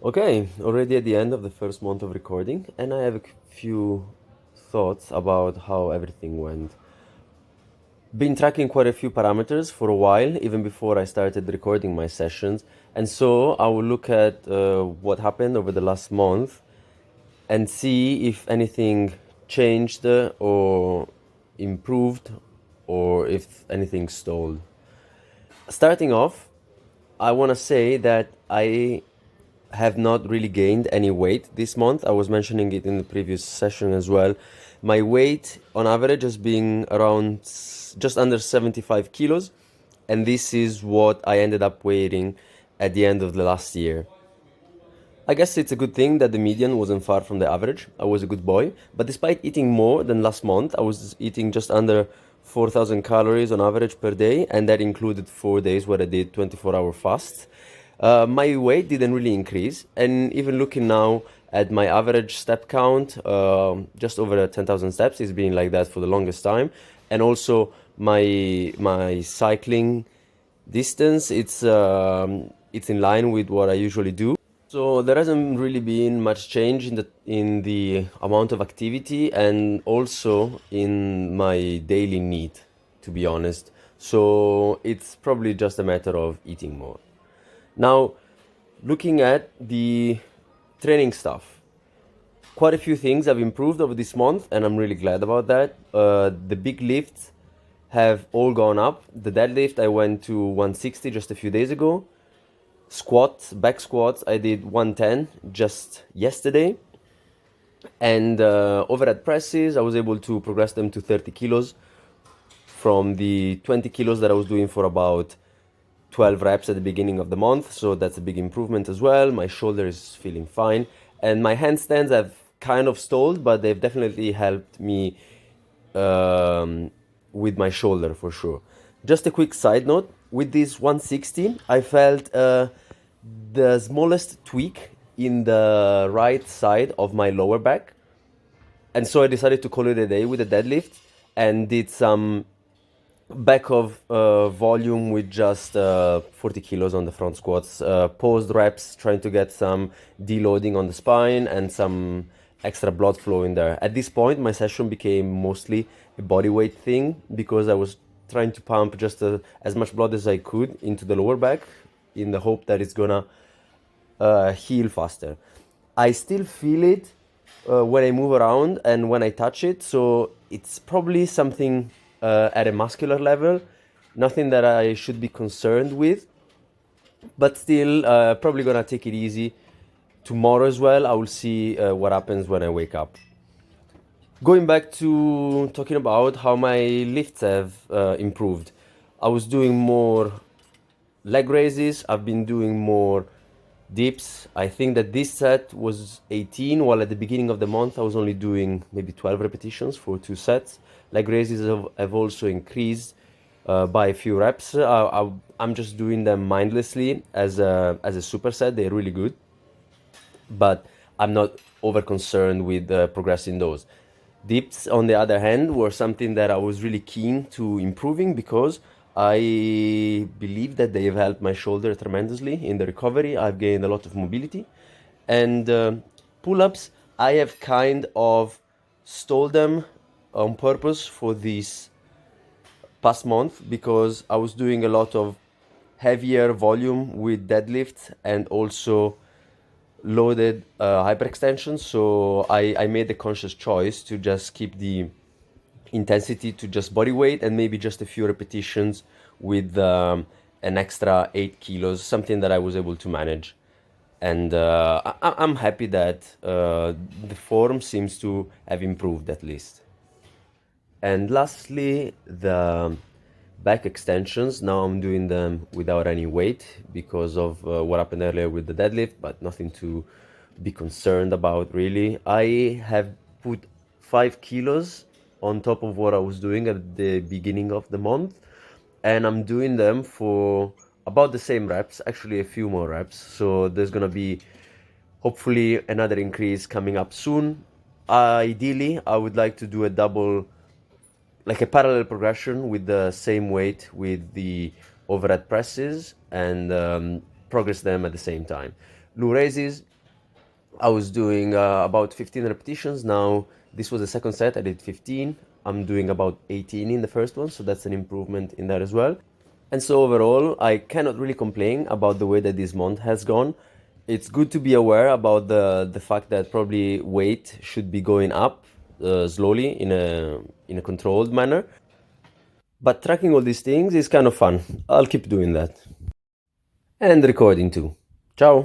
Okay, already at the end of the first month of recording, and I have a few thoughts about how everything went. Been tracking quite a few parameters for a while, even before I started recording my sessions, and so I will look at what happened over the last month and see if anything changed or improved or if anything stalled. Starting off, I want to say that I have not really gained any weight this month. I was mentioning it in the previous session as well. My weight on average has been around just under 75 kilos, and this is what I ended up weighing at the end of the last year. I guess it's a good thing that the median wasn't far from the average. I was a good boy, but despite eating more than last month, I was eating just under 4,000 calories on average per day, and that included 4 days where I did 24-hour fasts. My weight didn't really increase, and even looking now at my average step count, just over 10,000 steps, it's been like that for the longest time, and also my cycling distance, it's in line with what I usually do. So there hasn't really been much change in the amount of activity and also in my daily need, to be honest. So it's probably just a matter of eating more. Now, looking at the training stuff, quite a few things have improved over this month, and I'm really glad about that. The big lifts have all gone up. The deadlift, I went to 160 just a few days ago. Squats, back squats, I did 110 just yesterday. And overhead presses, I was able to progress them to 30 kilos from the 20 kilos that I was doing for about 12 reps at the beginning of the month. So that's a big improvement as well. My shoulder is feeling fine. And my handstands have kind of stalled, but they've definitely helped me with my shoulder for sure. Just a quick side note, with this 160, I felt the smallest tweak in the right side of my lower back. And so I decided to call it a day with a deadlift and did some back of volume with just 40 kilos on the front squats, paused reps, trying to get some deloading on the spine and some extra blood flow in there. At this point, my session became mostly a body weight thing because I was trying to pump just as much blood as I could into the lower back in the hope that it's gonna heal faster. I still feel it when I move around and when I touch it, so it's probably something at a muscular level, nothing that I should be concerned with, but still probably gonna take it easy tomorrow as well. I will see what happens when I wake up. Going back to talking about how my lifts have improved, I was doing more leg raises, I've been doing more dips. I think that this set was 18, while at the beginning of the month I was only doing maybe 12 repetitions for 2 sets. Leg raises have also increased by a few reps. I'm just doing them mindlessly as a superset. They're really good, but I'm not over concerned with progressing those. Dips, on the other hand, were something that I was really keen to improving because I believe that they've helped my shoulder tremendously in the recovery. I've gained a lot of mobility. And pull-ups, I have kind of stole them on purpose for this past month because I was doing a lot of heavier volume with deadlift and also loaded hyperextension. So I made the conscious choice to just keep the intensity to just body weight and maybe just a few repetitions with an extra 8 kilos, something that I was able to manage. And I'm happy that the form seems to have improved at least. And lastly, the back extensions. Now I'm doing them without any weight because of what happened earlier with the deadlift, but nothing to be concerned about really. I have put 5 kilos on top of what I was doing at the beginning of the month, and I'm doing them for about the same reps, actually a few more reps. So there's gonna be hopefully another increase coming up soon. Ideally, I would like to do a double, like a parallel progression with the same weight with the overhead presses and progress them at the same time. Loo raises. I was doing about 15 repetitions. Now, this was the second set, I did 15. I'm doing about 18 in the first one, so that's an improvement in that as well. And so overall, I cannot really complain about the way that this month has gone. It's good to be aware about the fact that probably weight should be going up slowly in a controlled manner. But tracking all these things is kind of fun. I'll keep doing that. And recording too. Ciao!